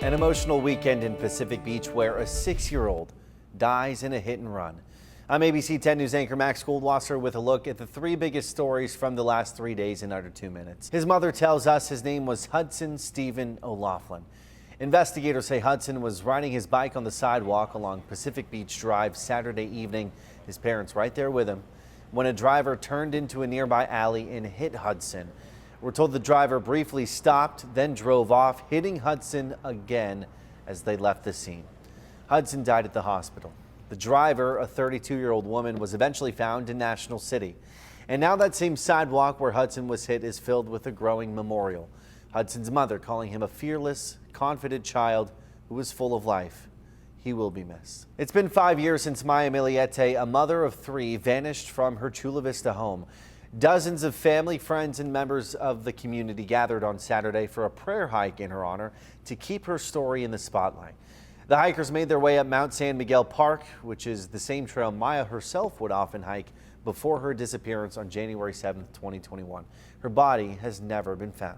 An emotional weekend in Pacific Beach where a 6-year-old dies in a hit and run. I'm ABC 10 News anchor Max Goldwasser with a look at the three biggest stories from the last 3 days in under 2 minutes. His mother tells us his name was Hudson Stephen O'Loughlin. Investigators say Hudson was riding his bike on the sidewalk along Pacific Beach Drive Saturday evening, his parents right there with him, when a driver turned into a nearby alley and hit Hudson. We're told the driver briefly stopped, then drove off, hitting Hudson again as they left the scene. Hudson died at the hospital. The driver, a 32-year-old woman, was eventually found in National City. And now that same sidewalk where Hudson was hit is filled with a growing memorial. Hudson's mother calling him a fearless, confident child who was full of life. He will be missed. It's been 5 years since Maya Millete, a mother of 3, vanished from her Chula Vista home. Dozens of family, friends, and members of the community gathered on Saturday for a prayer hike in her honor to keep her story in the spotlight. The hikers made their way up Mount San Miguel Park, which is the same trail Maya herself would often hike before her disappearance on January 7, 2021. Her body has never been found.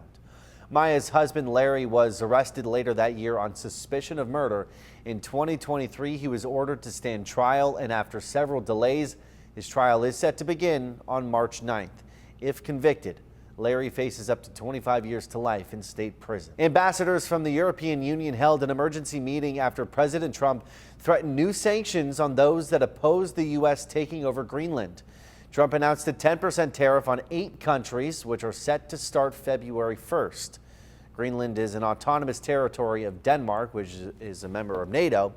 Maya's husband, Larry, was arrested later that year on suspicion of murder. In 2023, he was ordered to stand trial, and after several delays, his trial is set to begin on March 9th. If convicted, Larry faces up to 25 years to life in state prison. Ambassadors from the European Union held an emergency meeting after President Trump threatened new sanctions on those that oppose the U.S. taking over Greenland. Trump announced a 10% tariff on 8 countries, which are set to start February 1st. Greenland is an autonomous territory of Denmark, which is a member of NATO.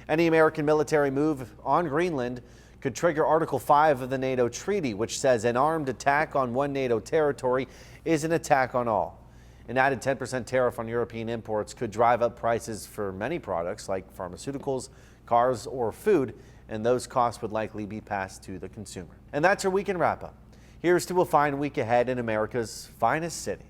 Any American military move on Greenland could trigger Article 5 of the NATO treaty, which says an armed attack on one NATO territory is an attack on all. An added 10% tariff on European imports could drive up prices for many products like pharmaceuticals, cars, or food, and those costs would likely be passed to the consumer. And that's your weekend wrap-up. Here's to a fine week ahead in America's finest city.